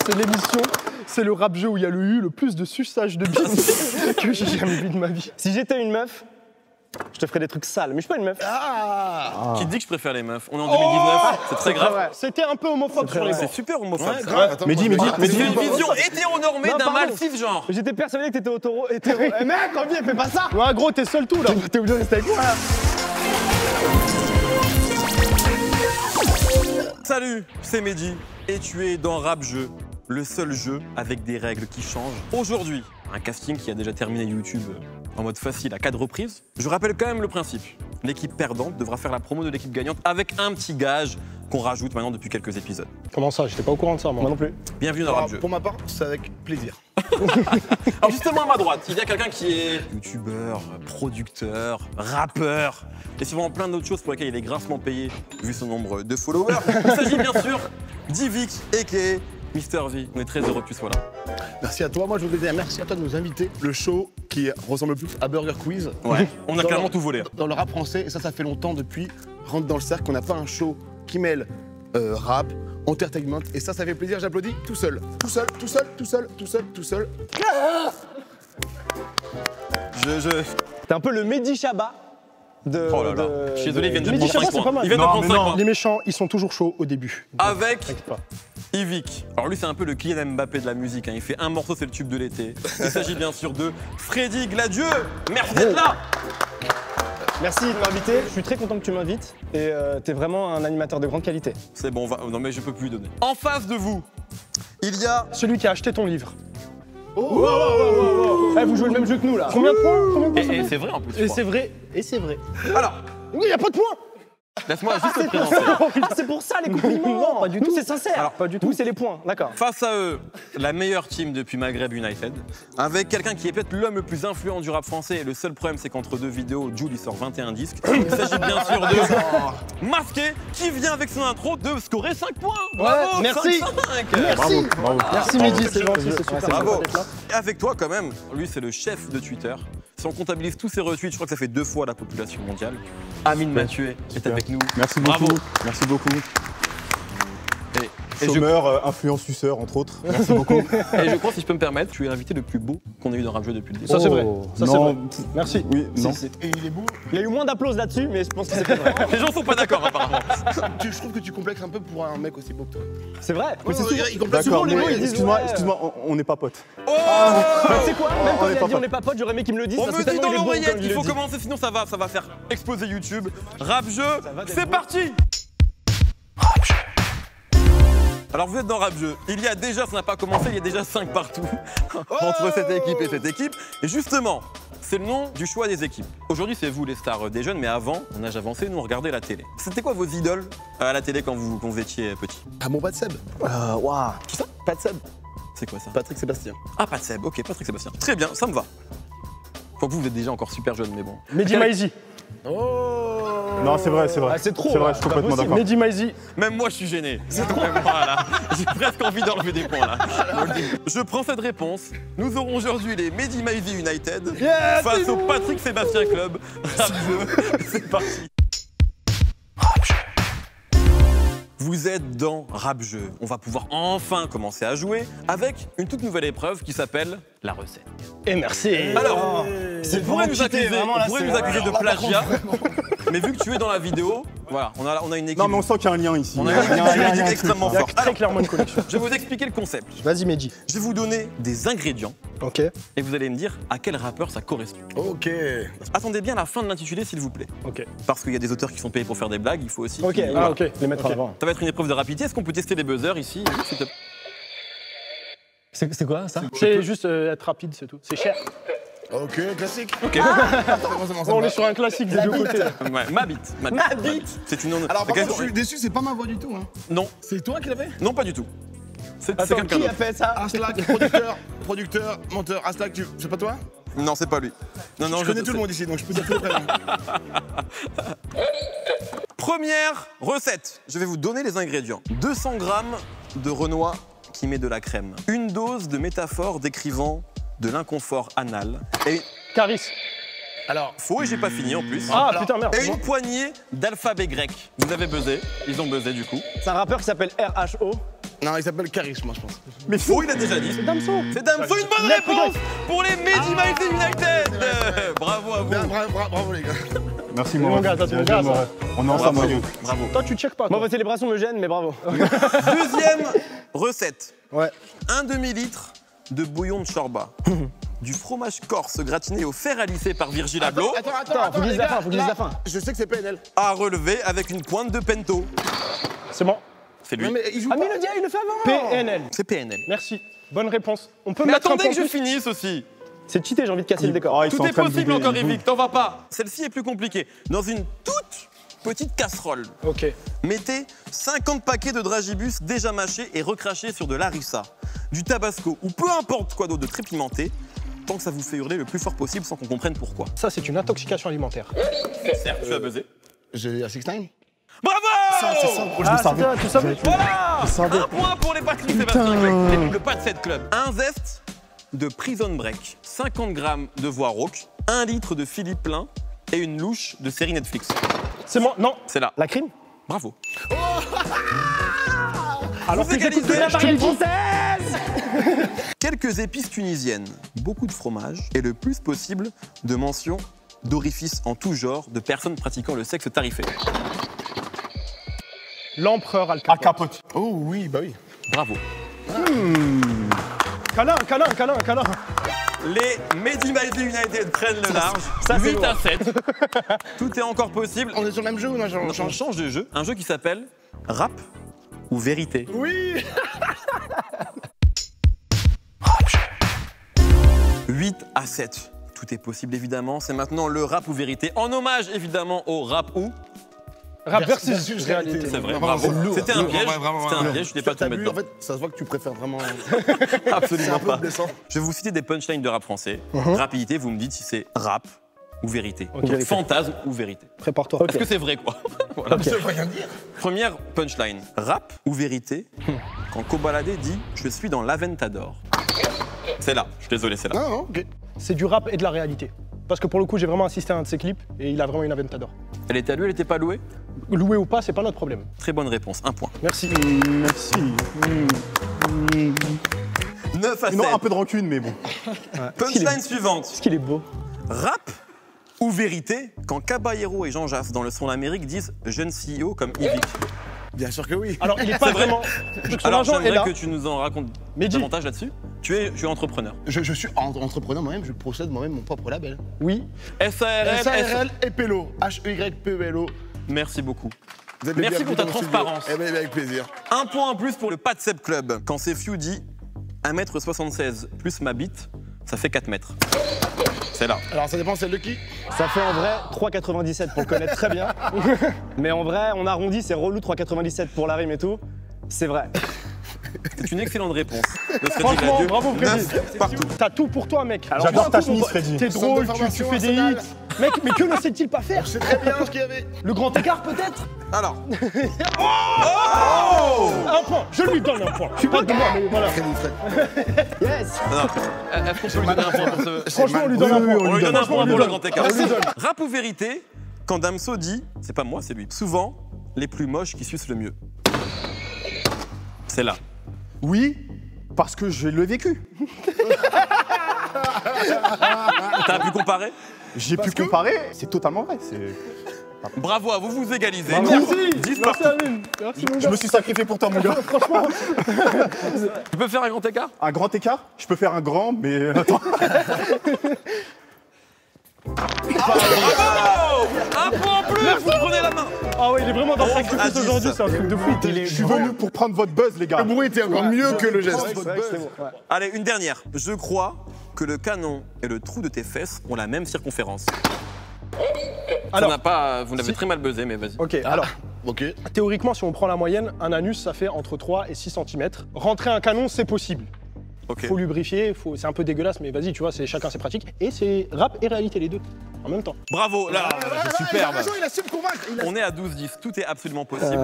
C'est l'émission, c'est le rap jeu où il y a le plus de suçage de bise que j'ai jamais vu de ma vie. Si j'étais une meuf, je te ferais des trucs sales, mais je suis pas une meuf. Qui te dit que je préfère les meufs? On est en 2019, c'est très grave. C'était un peu homophobe sur les C'est super homophobe. Mais dis, C'est une vision hétéronormée d'un mal cisgenre. J'étais persuadé que t'étais hétéro. Eh mec, envie, fais pas ça. Ouais, gros, t'es seul tout là. T'es obligé de rester avec moi là. Salut, c'est Mehdi et tu es dans Rap Jeu, le seul jeu avec des règles qui changent. Aujourd'hui, un casting qui a déjà terminé YouTube en mode facile à 4 reprises. Je rappelle quand même le principe. L'équipe perdante devra faire la promo de l'équipe gagnante avec un petit gage qu'on rajoute maintenant depuis quelques épisodes. Comment ça? J'étais pas au courant de ça, moi non plus. Bienvenue dans Rap Jeu. Pour ma part, c'est avec plaisir. Alors justement à ma droite, il y a quelqu'un qui est youtubeur, producteur, rappeur, et souvent plein d'autres choses pour lesquelles il est grassement payé vu son nombre de followers. Il s'agit bien sûr d'Ivik, a.k.a. Mister V. On est très heureux que tu sois là. Merci à toi. Moi, je voudrais dire merci à toi de nous inviter. Le show qui ressemble plus à Burger Quiz. Ouais, on a clairement tout volé. Dans le rap français, et ça fait longtemps depuis Rentre dans le cercle qu'on n'a pas un show qui mêle rap, entertainment, et ça fait plaisir. J'applaudis tout seul. Tout seul, tout seul, tout seul, tout seul, tout seul. T'es un peu le Mehdi Chabat de... Oh là là. Je suis désolé, ils viennent de Mehdi prendre Chabat, 5 c'est pas points. mal. Ils viennent de prendre 5 points. Les méchants, ils sont toujours chauds au début. Donc, Avec t'inquiète pas. Ivik. Alors lui, c'est un peu le Kylian Mbappé de la musique. Il fait un morceau, c'est le tube de l'été. Il s'agit bien sûr de Freddy Gladieux. Merci d'être là. Merci de m'inviter. Je suis très content que tu m'invites et t'es vraiment un animateur de grande qualité. C'est bon, non mais je peux plus lui donner. En face de vous, il y a... Celui qui a acheté ton livre. Eh, vous jouez le même jeu que nous là. Combien de points? Et c'est vrai en plus. Et c'est vrai. Et c'est vrai. Alors, Oui, y a pas de points. laisse-moi juste te présenter. C'est pour ça les compliments. Non, pas du tout. C'est sincère. Alors, pas du tout. Nous, c'est les points, d'accord. Face à eux, la meilleure team depuis Maghreb United, avec quelqu'un qui est peut-être l'homme le plus influent du rap français. Et le seul problème, c'est qu'entre deux vidéos, Jules il sort 21 disques. Il s'agit bien sûr de Masqué, qui vient avec son intro de scorer 5 points. Bravo, merci. 5-5. Merci. Merci Mehdi, c'est gentil, c'est super. Bravo. sympa d'être là. Et avec toi quand même, lui c'est le chef de Twitter. Si on comptabilise tous ses retweets, je crois que ça fait 2 fois la population mondiale. Amine Mathieu est avec nous. Merci Bravo. beaucoup. Merci beaucoup. Et Chômeur, influent suceur, entre autres. Merci beaucoup. Et je crois, si je peux me permettre, tu es l'invité le plus beau qu'on ait eu dans Rap Jeu depuis le début. Ça c'est vrai. Ça c'est vrai. Non. Merci. Oui, non. Et il est beau. Il y a eu moins d'applaudissements là-dessus, mais je pense que c'est vrai. Les gens sont pas d'accord apparemment. Je trouve que tu complexes un peu pour un mec aussi beau que toi. C'est vrai. Mais c'est souvent, il complexe D'accord, souvent les mais mots, ils disent excuse-moi, ouais. excuse-moi, on n'est pas potes. C'est quoi? Même quand on est il a pas dit on n'est pas potes, j'aurais aimé qu'il me le dise. On parce me que dit tellement dans il est beau l'oreillette comme qu'il le faut dit. commencer, sinon ça va faire exploser YouTube. Rap Jeu, c'est parti. Alors vous êtes dans Rap Jeu. Il y a déjà, ça n'a pas commencé, il y a déjà 5 partout entre cette équipe et cette équipe. Et justement, c'est le nom du choix des équipes. Aujourd'hui, c'est vous les stars des jeunes, mais avant, en âge avancé, nous on regardait la télé. C'était quoi vos idoles à la télé quand vous étiez petit? Ah mon pas de Seb. Waouh. Qui ça? Pas de Seb. C'est quoi ça? Patrick Sébastien. Ah, pas de Seb, ok, Patrick Sébastien. Très bien, ça me va. Faut que vous êtes déjà encore super jeune, mais bon. Mehdi Maizi. Non, c'est vrai, c'est vrai. Ah, c'est trop, C'est vrai, là, je suis c'est pas complètement possible. d'accord. Mehdi Maizi. Même moi, je suis gêné. C'est trop. Voilà. J'ai presque envie d'enlever des points là. Je prends cette réponse. Nous aurons aujourd'hui les Mehdi Maizi United face au Patrick Sébastien Club. Rap Jeu, c'est parti. Vous êtes dans Rap Jeu. On va pouvoir enfin commencer à jouer avec une toute nouvelle épreuve qui s'appelle la recette. Et merci. Alors, on pourrait nous accuser, de plagiat, mais vu que tu es dans la vidéo, voilà, on a une équipe. Non, mais on sent qu'il y a un lien ici. On a une équipe juridique extrêmement Il y a forte. très clairement une connexion. Je vais vous expliquer le concept. Vas-y Mehdi. Je vais vous donner des ingrédients Ok. et vous allez me dire à quel rappeur ça correspond. Ok. Attendez bien la fin de l'intitulé s'il vous plaît. Ok. Parce qu'il y a des auteurs qui sont payés pour faire des blagues, il faut aussi. Ok, Voilà. ok. Les mettre en avant. Ça va être une épreuve de rapidité. Est-ce qu'on peut tester les buzzers ici s'il te plaît? C'est quoi ça? C'est juste être rapide, c'est tout. C'est cher. Ok, classique. Ok. On est sur un classique des deux côtés. Ouais, ma bite. Ma bite. C'est une. Alors par c'est contre, je suis déçu, c'est pas ma voix du tout. Hein. Non, C'est toi qui l'avais? non pas du tout. C'est Attends, quelqu'un qui a d'autre. fait ça? Aslak, producteur, menteur. Aslak, c'est pas toi? Non, c'est pas lui. Non, Je connais tout le monde ici, donc je peux dire tout le prénom. Première recette. Je vais vous donner les ingrédients. 200 grammes de Renoir qui met de la crème. Une dose de métaphore décrivant de l'inconfort anal. Et Caris. Alors, faux et j'ai pas fini en plus. Ah putain merde. Et une poignée d'alphabet grec. Vous avez buzzé. Ils ont buzzé du coup. C'est un rappeur qui s'appelle RHO. Non, il s'appelle Karis, moi, je pense. Mais faux, il a déjà dit. C'est Damso. C'est Damso, une bonne réponse pour les Mehdi Maizy United. Bravo à vous. Bravo, les gars. Merci, Mon moi. gars, ça, c'est mon gars, ça. On est ensemble, Bravo. Mario. Bravo. Toi, tu check pas. Moi, Toi. votre célébration me gêne, mais bravo. Deuxième recette. Ouais. Un demi-litre de bouillon de chorba. Du fromage corse gratiné au fer à lisser par Virgil Abloh. Attends, faut qu'il dise la fin, faut qu'il dise la fin. Je sais que c'est PNL. À relever avec une pointe de pento. C'est bon. C'est lui. Non, mais il joue Ah, pas. mais il le fait avant. PNL. C'est PNL. Merci. Bonne réponse. On peut Mais mettre attendez un que point je finisse aussi. C'est cheaté, j'ai envie de casser le décor. Ah, ils sont Tout en est train de possible doubler, encore, ils Eric, t'en vas pas. Celle-ci est plus compliquée. Dans une toute petite casserole, Ok. mettez 50 paquets de dragibus déjà mâchés et recrachés sur de l'harissa, du tabasco ou peu importe quoi d'autre de très pimenté, tant que ça vous fait hurler le plus fort possible sans qu'on comprenne pourquoi. Ça, c'est une intoxication alimentaire. Certes, tu as buzzé. J'ai à 6 9 Bravo. C'est ça, je le savais. Tu savais. Voilà. Je savais. Un point pour les Patrick Sébastien, le pas de cette club. Un zeste de Prison Break, 50 grammes de voix rauque, 1 litre de Philippe plein et une louche de série Netflix. C'est moi. Non. C'est là. La crime. Bravo. Alors Vous que j'écoute égalisez. de la Je te variété le dis. française. Quelques épices tunisiennes, beaucoup de fromage et le plus possible de mentions d'orifices en tout genre de personnes pratiquant le sexe tarifé. L'empereur Al À Capone. capote. Oh oui, bah oui. Bravo. Câlin. Les Mehdi Maizy United prennent le large. ça, c'est 8 à 7. Tout est encore possible. On est sur le même jeu ou non? On change de jeu. Un jeu qui s'appelle Rap ou Vérité. Oui. 8 à 7. Tout est possible évidemment. C'est maintenant le Rap ou Vérité. En hommage évidemment au Rap ou. Rap versus réalité. C'est vrai, Vraiment, bravo. c'est lourd. C'était un Lourd, piège. vraiment, C'était un piège, je n'ai pas tout T'as mettre vu, en dedans. fait, ça se voit que tu préfères vraiment. Absolument C'est un peu pas. blessant. Je vais vous citer des punchlines de rap français. Rapidité, vous me dites si c'est rap ou vérité. Donc, vérité. fantasme ou vérité. Prépare-toi. Est-ce que c'est vrai quoi? Voilà. Ça veut rien dire. Première punchline. Rap ou vérité quand Kobalade dit « Je suis dans l'Aventador ». C'est là. Je suis désolé, c'est là. Non, non, ok. C'est du rap et de la réalité. Parce que pour le coup, j'ai vraiment assisté à un de ses clips et il a vraiment une Aventador. Elle était à lui, elle n'était pas louée? Loué ou pas, c'est pas notre problème. Très bonne réponse. Un point. Merci. Merci. 9 à 7. Non, un peu de rancune, mais bon. Punchline suivante. Est-ce qu'il est beau? Rap ou vérité quand Caballero et Jean Jass dans le son l'Amérique disent « Jeune CEO comme Yvick ». Bien sûr que oui. Alors, il est pas vraiment. Son Alors agent est j'aimerais là. que tu nous en racontes Mehdi. davantage là-dessus. Tu es entrepreneur. Je suis entrepreneur moi-même, je possède moi-même mon propre label. Oui. SARL, SARL et Pelo. H-E-Y-P-E-L-O. Merci beaucoup. Vous êtes les Merci pour bienvenus ta dans mon studio. transparence. Eh bien, avec plaisir. Un point en plus pour le Pas de Seb Club. Quand Sefiu dit 1m76 plus ma bite, ça fait 4 mètres. C'est là. Alors, ça dépend celle de qui? Ça fait en vrai 3,97 pour le connaître très bien. Mais en vrai, on arrondit, c'est relou 3,97 pour la rime et tout. C'est vrai. C'est une excellente réponse. De Freddy Franchement, Gladieux. bravo Freddy. 9 partout. T'as tout pour toi, mec. J'adore ta tout chemise, pour- Freddy. T'es Centre drôle, de tu formation fais des Arsenal. hits. Mec, mais que ne sait-il pas faire? Je sais très bien ce qu'il y avait. Le grand écart, peut-être? Alors. Un point. Je lui donne un point. Je suis pas de moi, mais voilà. Yes. Non. Est-ce qu'on peut lui donner un point pour ce. Franchement, on lui donne un point. On lui donne un Franchement, point on lui pour le donne. grand écart. On lui donne. Rap ou vérité quand Damso dit, c'est pas moi, c'est lui. Souvent, les plus moches qui sucent le mieux. C'est là. Oui, parce que je l'ai vécu. T'as pu comparer? J'ai pu comparer, c'est totalement vrai. Bravo à vous, vous égalisez. Merci. 10 Merci partout. Amine. Merci mon Je gars. me suis sacrifié pour toi, mon gars. Franchement, Tu peux faire un grand écart? Un grand écart, je peux faire un grand, mais attends. Bravo! Un point en plus! Vous prenez la main! ah ouais, il est vraiment dans sa 11 à sacrifice 10. aujourd'hui, c'est un truc de fou. Je suis venu pour prendre votre buzz, les gars. Le bruit était encore mieux que le geste. C'est vrai que c'était beau. Ouais. Allez, une dernière. Je crois que le canon et le trou de tes fesses ont la même circonférence. Alors. Vous n'avez très mal buzzé, mais vas-y. Ok, alors, Ok. théoriquement, si on prend la moyenne, un anus, ça fait entre 3 et 6 cm. Rentrer un canon, c'est possible. Ok. Faut lubrifier, c'est un peu dégueulasse, mais vas-y, tu vois, chacun ses pratiques. Et c'est rap et réalité, les deux, en même temps. Bravo, là, c'est superbe. Il a su me convaincre. On est à 12-10, tout est absolument possible.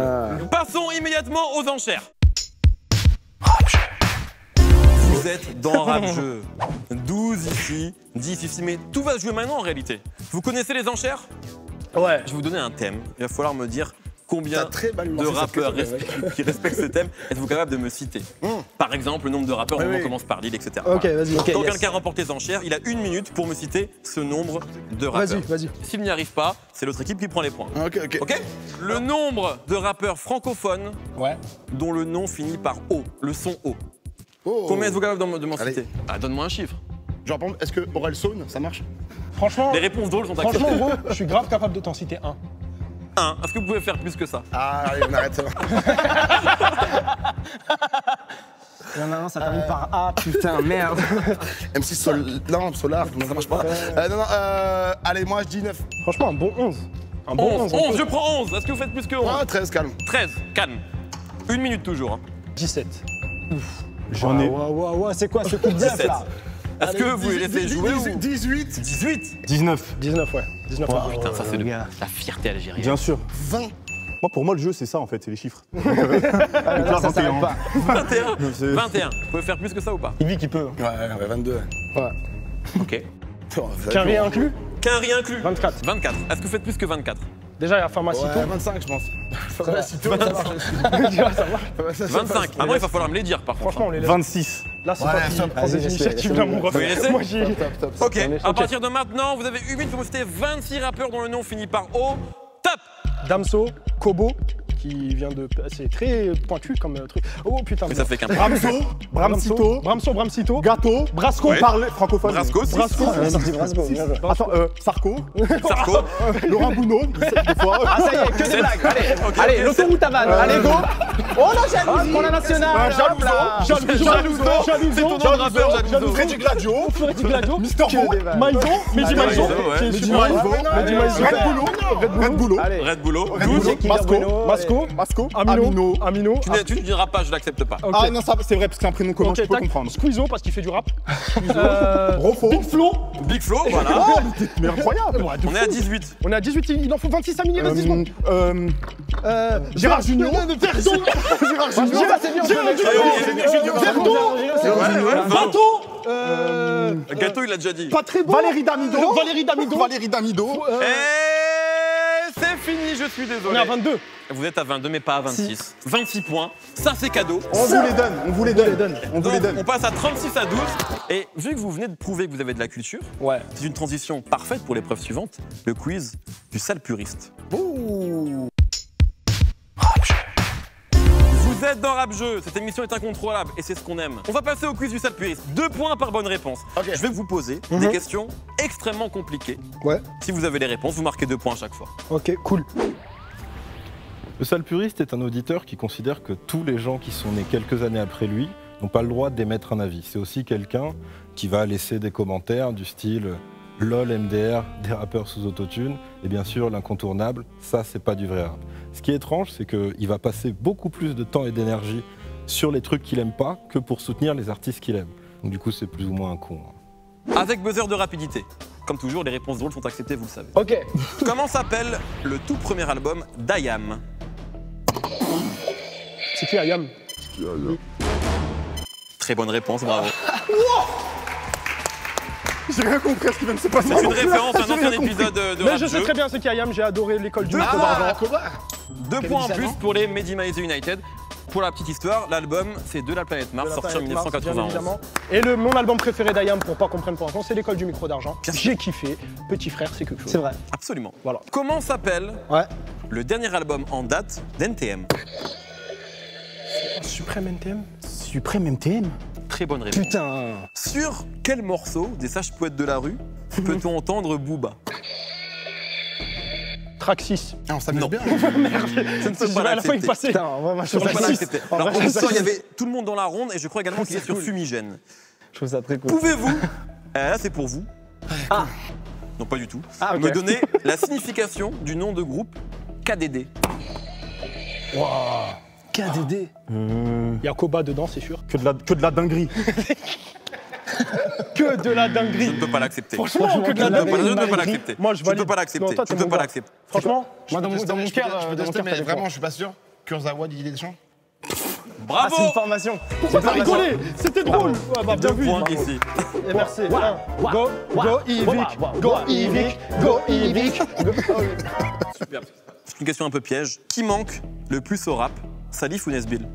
Passons immédiatement aux enchères. Vous êtes dans Rap Jeu. 12 ici, 10 ici, mais tout va se jouer maintenant en réalité. Vous connaissez les enchères? Ouais. Je vais vous donner un thème. Il va falloir me dire combien très mal de lancé cette rappeurs question, qui respectent ce thème êtes-vous capable de me citer? Par exemple, le nombre de rappeurs, on commence par Lille, etc. Ok, vas-y. Donc, quand quelqu'un remporte les enchères, il a 1 minute pour me citer ce nombre de rappeurs. Vas-y. S'il n'y arrive pas, c'est l'autre équipe qui prend les points. Ok. Ok? Le nombre de rappeurs francophones dont le nom finit par O, le son O. Oh. Combien êtes-vous capable de m'en Allez. citer? Ah, donne-moi un chiffre. Genre, par exemple, est-ce que Aurel Saune, ça marche? Franchement, Les réponses drôles sont franchement, acceptées. gros, je suis grave capable de t'en citer un. 1. Est-ce que vous pouvez faire plus que ça? Ah, allez, on arrête ça. Il y en a un, ça termine par A, putain, merde. M6 Solar, ça marche pas. Non, allez, moi je dis 9. Franchement, un bon 11. Un bon 11. 11, je prends 11. Est-ce que vous faites plus que 11? Ah, 13, calme. 13, calme. 1 minute toujours. Hein. 17. J'en ai. Ouais, c'est quoi ce coup de bluff 17. là? Est-ce que vous les laissez jouer ou... 18. 18. 19. 19, ouais. 19, Oh putain, ça c'est la fierté algérienne. Bien sûr. 20. Moi, pour moi, le jeu, c'est ça, en fait, c'est les chiffres. Là, ça s'arrête pas. 21. C'est- 21. Vous pouvez faire plus que ça ou pas? Il vit qu'il peut. Ouais, 22. Ouais. Ok. Qu'un rien inclus? Qu'un rien inclus. 24. 24. Est-ce que vous faites plus que 24? Déjà, il y a Pharmacito. Ouais, 25, je pense. Pharmacito, ça marche. Ça va. 25. Ah non, il va falloir me les dire par contre. Franchement, on les laisse. 26. Là, c'est Ouais, pas qui stop. prend des Vas-y, initiatives, laisse-les, là, mon ref. Vous les laissez? Moi, j'ai... Top. Ok, à partir de maintenant, vous avez 1 minute pour me citer 26 rappeurs dont le nom finit par O. Top. Damso, Kobo, qui vient de... C'est très pointu comme truc. Oh, putain. Mais ça fait qu'un point. Bramso. Bramso, Gâteau. Brasco. Ouais. Parle francophone. Brasco, six. Brasco. On sorti Brasco, bien joué. Attends, Sarko. Sarko. Laurent Gounod, des fois. Ah, ça y est, que des blagues. Allez, Ok, allez, ok, l'autoroute à vanne. Allez, go. Oh la jalousie. Pour la nationale. Hop là. C'est ton nom de rappeur, Jalouso. Freddy Gladio. Freddy Gladio. Mister Mo. Maïzo. Mehdi Maïzo. ouais. qui est Mehdi super. Maïzo. Mehdi Maïzo. Red Boulot. Allez. Red Bull. Red Bull. Masco. Amino. Tu ne diras pas, je l'accepte pas. Ok. Ah non, ça, c'est vrai, parce que c'est un prénom commun, Ok, je peux tac. comprendre. Squeezo parce qu'il fait du rap. Rofo. Big Flo. Big Flo, voilà. Oh, mais incroyable. On est à 18. On est à 18, il en faut 26 à minuit, vas-y, secondes. Gérard Junior. Verdon. Gérard Junior. C'est bien, on peut mettre. Verdon. Gâteau, il l'a déjà dit. Pas très bon. Valérie Damido. Valérie Damido. Et c'est fini, je suis On est désolé. à 22. Vous êtes à 22, mais pas à 26. 26 points, ça c'est cadeau. On vous les donne. On vous les donne. On vous les Donc, donne. on passe à 36 à 12. Et vu que vous venez de prouver que vous avez de la culture, Ouais. c'est une transition parfaite pour l'épreuve suivante, le quiz du sale puriste. Vous êtes dans Rap Jeu, cette émission est incontrôlable et c'est ce qu'on aime. On va passer au quiz du sale puriste. 2 points par bonne réponse. Ok. Je vais vous poser des questions extrêmement compliquées. Ouais. Si vous avez les réponses, vous marquez 2 points à chaque fois. Ok, cool. Le sale puriste est un auditeur qui considère que tous les gens qui sont nés quelques années après lui n'ont pas le droit d'émettre un avis. C'est aussi quelqu'un qui va laisser des commentaires du style LOL, MDR, des rappeurs sous autotune, et bien sûr l'incontournable, ça c'est pas du vrai rap. Ce qui est étrange, c'est qu'il va passer beaucoup plus de temps et d'énergie sur les trucs qu'il aime pas que pour soutenir les artistes qu'il aime. Donc du coup c'est plus ou moins un con. Avec buzzer de rapidité. Comme toujours, les réponses drôles sont acceptées, vous le savez. Ok. Comment s'appelle le tout premier album d'Ayam? C'est qui Ayam? Très bonne réponse, bravo. J'ai rien compris à ce qui vient de se passer. C'est une référence à un ancien épisode de Mais Rap je sais Jeu. très bien c'est qui Ayam, j'ai adoré l'école du Deux micro points. d'argent. 2 points en plus pour les Mehdi Maïzo United. Pour la petite histoire, l'album c'est De la planète Mars, sorti en Bien 1991. évidemment. Et mon album préféré d'Ayam, pour pas comprendre pour l'instant, c'est l'école du micro d'argent. J'ai kiffé. Petit frère, c'est quelque chose. C'est vrai. Absolument. Voilà. Comment s'appelle Ouais. le dernier album en date d'NTM? Suprême NTM. Suprême MTM. Très bonne réponse. Putain. Sur quel morceau des sages poètes de la rue peut-on entendre Booba? Track 6. Ah, on s'amuse Non. bien. Je ne peux pas À la fin, il l'accepter. passait. Putain, moi je Je ne trouve peux pas ça l'accepter. Alors en même temps, il y avait tout le monde dans la ronde et je crois également qu'il est sur Fumigène. Je trouve ça très cool. Pouvez-vous, là c'est pour vous, non pas du tout, Ah, ok. me donner la signification du nom de groupe KDD? KDD. Il y a Koba dedans, c'est sûr. Que de la dinguerie. Que de la Je dinguerie. ne peux pas l'accepter. Franchement, que de la Je ne peux pas- je dinguerie. ne peux pas l'accepter. Moi, je ne peux valide. pas l'accepter. Non, toi, Je t'es ne peux mon pas gars. l'accepter. Franchement, Moi, dans mon cœur, Je peux dans mon tester, cœur, mais ça dépend. vraiment, je suis pas sûr. Kurzawa, Didier Deschamps. Bravo. C'est une formation. pourquoi t'as rigolé? C'était drôle. Ouais, bah, bien 2 vu. points ici. Et merci. Go Ivic. Go Ivic. Go Ivic. Super. C'est une question un peu piège. Qui manque le plus au rap, Salif ou Nesbill?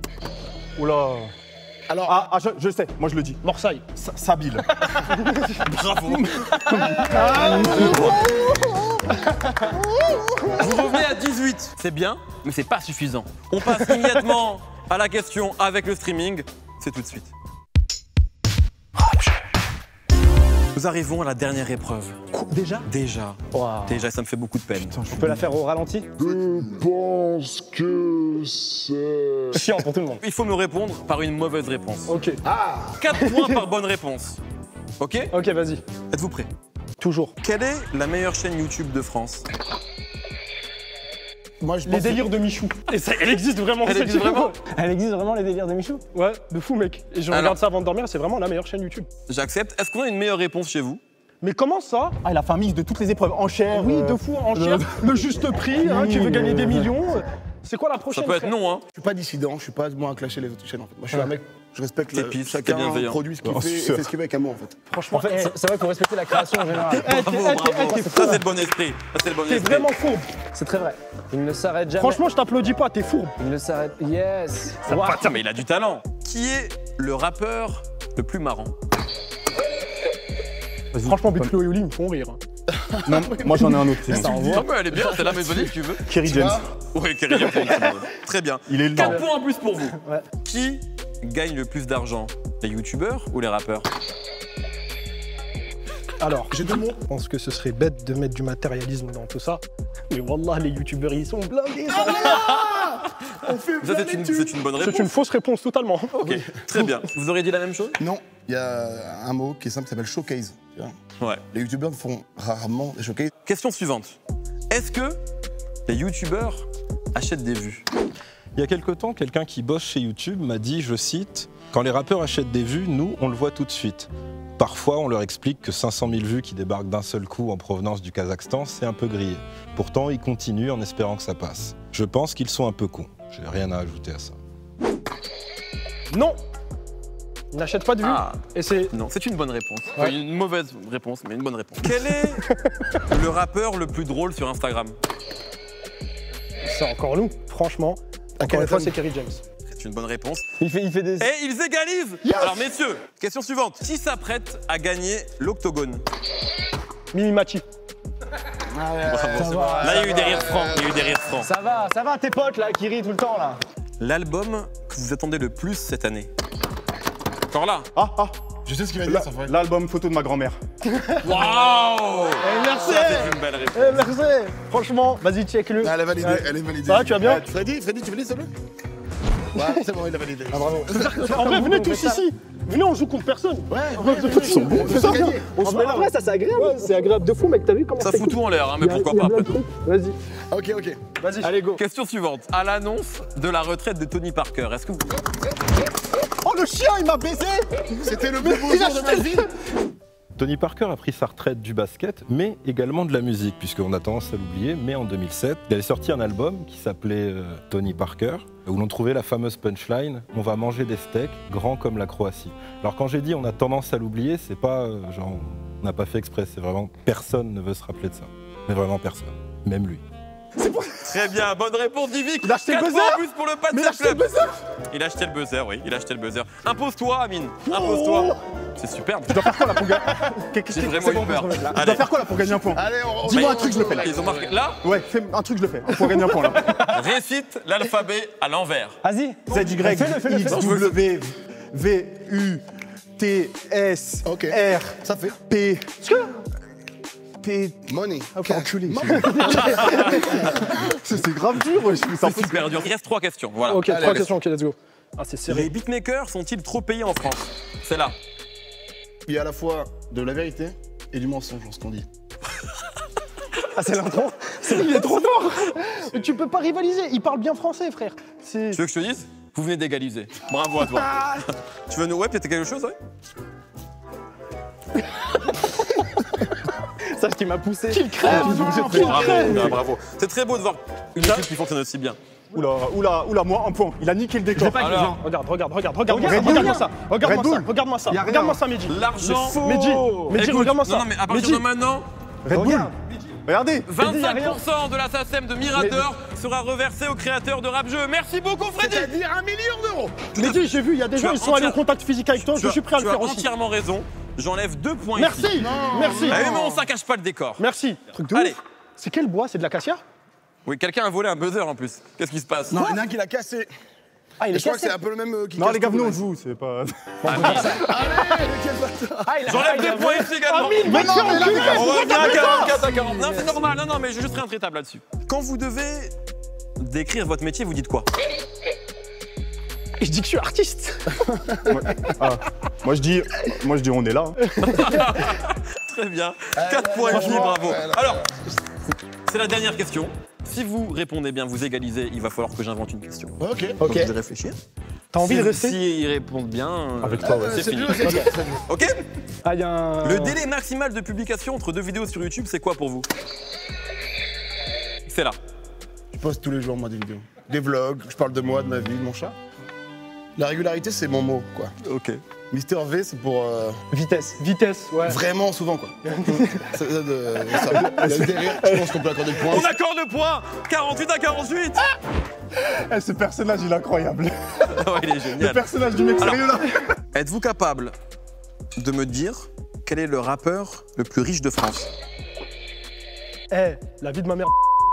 Oula. Alors, Ah, je sais, moi je le dis. Marseille. Sabine. Bravo. Vous revenez à 18. C'est bien, mais c'est pas suffisant. On passe immédiatement à la question avec le streaming. C'est tout de suite. Nous arrivons à la dernière épreuve. Déjà Déjà. Waouh. Déjà, ça me fait beaucoup de peine. On peut la faire au ralenti? Je pense que c'est... Chiant pour tout le monde. Il faut me répondre par une mauvaise réponse. Ok. 4 points par bonne réponse. Ok? Ok, vas-y. Êtes-vous prêts? Toujours. Quelle est la meilleure chaîne YouTube de France? moi, je Les pense délires de Michou. Et ça, elle existe vraiment. Elle cette existe chaîne. vraiment? Elle existe vraiment, les délires de Michou? Ouais, de fou, mec. Et je Alors. regarde ça avant de dormir, c'est vraiment la meilleure chaîne YouTube. J'accepte. Est-ce qu'on a une meilleure réponse chez vous? Mais comment ça? Ah, il a fait un mix de toutes les épreuves. Enchères. Oui, de fou, en chair, le juste prix, hein, qui veut gagner des millions. C'est quoi la Ça prochaine? peut être frère non, hein. je suis pas dissident, je suis pas moi à clasher les autres chaînes en fait. Moi, je suis un mec, je respecte T'es pisse, t'es chacun bienveillant. produit ce qu'il Oh, fait et sûr. fait ce qu'il veut avec amour en fait. Franchement, En fait, c'est vrai qu'il faut respecter la création en général. Bravo, bravo. Ça, c'est le bon esprit. Ça, c'est le bon t'es esprit. vraiment fourbe. C'est très vrai. Il ne s'arrête jamais. Franchement, je t'applaudis pas, t'es fourbe. Il ne s'arrête. Yes. Putain, mais il a du talent. Qui est le rappeur le plus marrant? Franchement, Big Flo et Oli me font rire. hein. Non, moi j'en ai un autre. c'est Ça bon. envoie. Ah, mais elle est bien, c'est là, mais vas-y, si tu veux. Kerry James. Oui, Kerry James. Très bien. Il est 4 lent. points en plus pour vous. Ouais. Qui gagne le plus d'argent? Les youtubeurs ou les rappeurs? Alors, J'ai deux mots. je pense que ce serait bête de mettre du matérialisme dans tout ça. Mais wallah, les youtubeurs, ils sont blindés. On fait Ça, c'est une bonne réponse. C'est une fausse réponse totalement. Ok, très bien. Vous auriez dit la même chose? Non, il y a un mot qui est simple qui s'appelle showcase. Tu vois. Ouais. Les youtubeurs font rarement des showcases. Question suivante. Est-ce que les youtubeurs achètent des vues? Il y a quelque temps, quelqu'un qui bosse chez YouTube m'a dit, je cite, « Quand les rappeurs achètent des vues, nous, on le voit tout de suite. Parfois, on leur explique que 500 000 vues qui débarquent d'un seul coup en provenance du Kazakhstan, c'est un peu grillé. Pourtant, ils continuent en espérant que ça passe. Je pense qu'ils sont un peu cons. J'ai rien à ajouter à ça. Non, ils n'achètent pas de vues. Ah. Et c'est Non, c'est une bonne réponse. Ouais. Enfin, une mauvaise réponse, mais une bonne réponse. Quel est le rappeur le plus drôle sur Instagram? c'est encore nous, franchement. Encore quelle une fois, étonne. c'est Kerry James. C'est une bonne réponse. Il fait des. Et ils égalisent. Alors messieurs, question suivante. Qui s'apprête à gagner l'octogone? Mimi Mati. Bravo. Là, il y a eu des rires francs. Il y a eu des rires francs. Ça va, tes potes là, qui rient tout le temps là. L'album que vous attendez le plus cette année? Encore là? Ah, Je sais ce qu'il va dire, ça fait. l'album photo de ma grand-mère. Waouh! Merci. Ça, c'est une belle réponse. Merci. Franchement, vas-y, check-le. Elle est validée, elle est validée. Ça va, tu vas bien? Freddy, tu valides s'il te plaît? Ouais, c'est bon, il a validé. Ah, bravo. En vrai, venez tous ici. Venez, on joue contre personne. Ouais, Ils sont bons. C'est gagné. On se met là. Ça, c'est agréable. C'est agréable de fou, mec. T'as vu comment Ça c'est fout cool. tout en l'air, hein, mais pourquoi pas après tout. Vas-y. Ok. Vas-y. Allez, go. Question suivante. À l'annonce de la retraite de Tony Parker, est-ce que vous... Oh, le chien, il m'a baisé. C'était le plus beau jour de ma vie. Tony Parker a pris sa retraite du basket, mais également de la musique, puisqu'on a tendance à l'oublier, mais en 2007, il avait sorti un album qui s'appelait Tony Parker, où l'on trouvait la fameuse punchline « On va manger des steaks, grands comme la Croatie ». Alors quand j'ai dit on a tendance à l'oublier, c'est pas genre on n'a pas fait exprès, c'est vraiment personne ne veut se rappeler de ça. Mais vraiment personne, même lui. Très bien, bonne réponse d'Yvick. Il a acheté le 4 buzzer. points en plus pour le Pad Mais il a acheté le Club. buzzer. Il a acheté le buzzer, oui, il a acheté le buzzer. Impose-toi, Amine, impose-toi. C'est superbe. Je dois faire quoi là pour gagner? J'ai vraiment eu peur. Je dois Allez. faire quoi là pour gagner un point? Allez, Dis-moi un truc, je le fais là. Ils ont marqué. Là, Ouais, fais un truc, je le fais. Pour gagner un point là. récite l'alphabet à l'envers. Vas-y. ZY, Fais-le. X, W, V, U, T, S, Ok. R, Ça fait. P. P. Money. Ok, enculé. C'est grave dur, ouais. C'est super dur. Il reste 3 questions. Voilà. Ok, Allez, 3 allez. questions. Ok, let's go. Ah, c'est Les serré. beatmakers sont-ils trop payés en France? C'est là. Il y a à la fois de la vérité et du mensonge dans ce qu'on dit. Ah, c'est l'intro. Il est trop fort. Tu peux pas rivaliser. Il parle bien français, frère. C'est. Tu veux que je te dise? Vous venez d'égaliser. Bravo à toi. Tu veux nous... Ouais, peut-être quelque chose, ouais? Ça, qui m'a poussé. Bravo, bravo. C'est très beau de voir une équipe qui fonctionne aussi bien. Oula, moi un point. Il a niqué le décor. Alors, Regarde-moi ça. Regarde-moi ça. Y a rien. Regarde-moi ça, Mehdi. l'argent. Mehdi, Écoute, regarde-moi ça. Non, mais à partir Mehdi. de maintenant, Red Bull. Regardez. 25% de la SACEM de Mirador sera reversé au créateur de Rap Jeu. Merci beaucoup, Freddy. C'est-à-dire 1 million d'euros. Mehdi, j'ai vu, il y a des gens, ils sont allés au contact physique avec toi, je suis prêt à le faire Tu as aussi. entièrement raison. J'enlève 2 points Merci, ici. merci. Ah oui, mais on ne cache pas le décor. Merci. Truc de Allez. ouf. C'est quel bois? C'est de l'acacia? Oui, quelqu'un a volé un buzzer en plus. Qu'est-ce qui se passe? Non, il y en a un qui l'a cassé. Ah, il Et est je crois que cassé. c'est un peu le même qui Non, casse les gars, tout, venez, on ouais. joue, c'est pas. Allez, quel bâtard. J'enlève 2 points ici également. Mais non, mais là, On revient à 44 à 40. Non, c'est normal. Non, mais je serai intraitable là-dessus. Quand vous devez décrire votre métier, vous dites quoi? je dis que je suis artiste. Moi, je dis, on est là. Très bien. 4 points ici, bravo. Alors, c'est la dernière question. Si vous répondez bien, vous égalisez, il va falloir que j'invente une question. Ok. Donc, je vais réfléchir. T'as envie de rester? S'ils répondent bien, Avec toi, ouais. c'est fini. plus, Ok. Ah, il y a un... Le délai maximal de publication entre 2 vidéos sur YouTube, c'est quoi pour vous? C'est là. Je poste tous les jours, moi, des vidéos. Des vlogs, je parle de moi, de ma vie, de mon chat. La régularité, c'est mon mot, quoi. Ok. Mister V, c'est pour Vitesse, ouais. vraiment souvent, quoi. Ça, il y a des rires, je pense qu'on peut accorder le point. On accorde le point. 48 à 48. Eh, ce personnage, il est incroyable. Oh, il est Le génial. personnage du mec sérieux, là. Êtes-vous capable de me dire quel est le rappeur le plus riche de France? Eh, la vie de ma mère,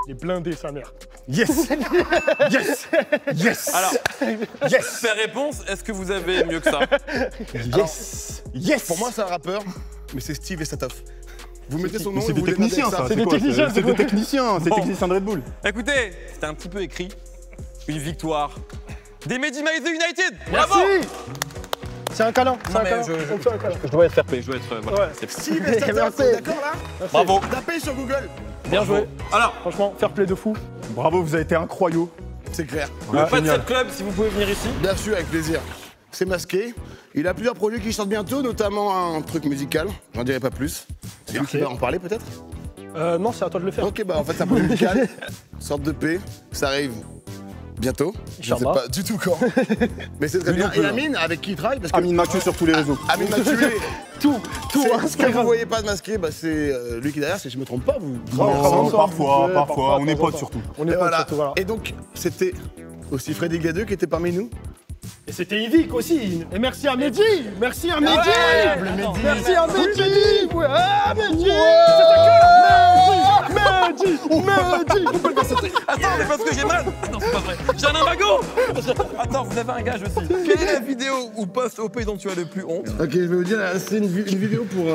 il est blindé, sa mère. Yes. Yes. Yes. Alors, Yes. faire réponse, est-ce que vous avez mieux que ça? Yes. Yes. Pour moi, c'est un rappeur, mais c'est Steve et Satoff. Vous mettez son nom Mais et c'est vous des voulez techniciens, demander ça. C'est des quoi, techniciens, C'est des techniciens. C'est des Bon. techniciens de Red Bull. Écoutez, c'était un petit peu écrit. Une victoire des Mehdi Maize United. Bravo. Merci. C'est un câlin, c'est un mais câlin. je- On fait un câlin. Je dois être fair play, je dois être. Voilà. Ouais. C'est- Steve et Satoff, Merci. on est d'accord là Bravo. Tapez sur Google. Bien joué. Alors, Franchement, fair play de fou. Bravo, vous avez été incroyable. C'est clair. le Fat génial. Set Club, si vous pouvez venir ici. Bien sûr, avec plaisir. C'est masqué. Il a plusieurs projets qui sortent bientôt, notamment un truc musical. J'en dirai pas plus. C'est lui qui va en parler peut-être. Non, c'est à toi de le faire. Ok, bah en fait, c'est un projet musical, sorte de paix. Ça arrive bientôt. Je sais Inch'Allah. pas du tout quand. Mais c'est très bien. Et Amine, avec qui il travaille parce que Amine Mathieu sur tous les réseaux. Amine m'a tué. Tout, Ce que vous voyez pas de masqué, bah, c'est lui qui est derrière, si je me trompe pas. Vous. Non, parfois. Ouais, On est de temps en potes temps. surtout. On Et est potes voilà. surtout, voilà. Et donc, c'était aussi Freddy Gadeux qui était parmi nous. Et c'était Yvick aussi. Et merci à Mehdi. Merci à Mehdi. Mehdi. Merci à Mehdi. Ouais, Mehdi. C'est ta gueule. Mehdi. Attends, mais parce que j'ai mal. Non, c'est pas vrai. J'ai un imago. Attends, vous avez un gage aussi. Quelle est la vidéo ou post OP dont tu as le plus honte? Ok, je vais vous dire, c'est une vidéo pour.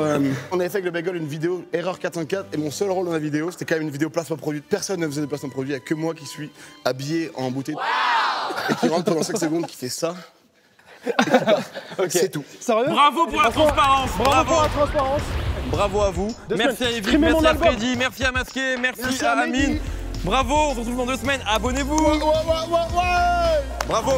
On avait fait avec le Bagel une vidéo Erreur 404 et mon seul rôle dans la vidéo, c'était quand même une vidéo placement produit. Personne ne faisait de placement produit, il n'y a que moi qui suis habillé en bouteille. Et qui rentre pendant 5 secondes, qui fait ça. Et qui part. C'est tout. Sérieux? Bravo pour la transparence. Bravo pour la transparence. Bravo à vous. Deux Merci semaines. à Yvick, Streamez merci mon à album. Freddy, merci à Masqué, merci Merci à à Mehdi. Amine. Bravo, on se retrouve dans 2 semaines. Abonnez-vous. Ouais. Bravo.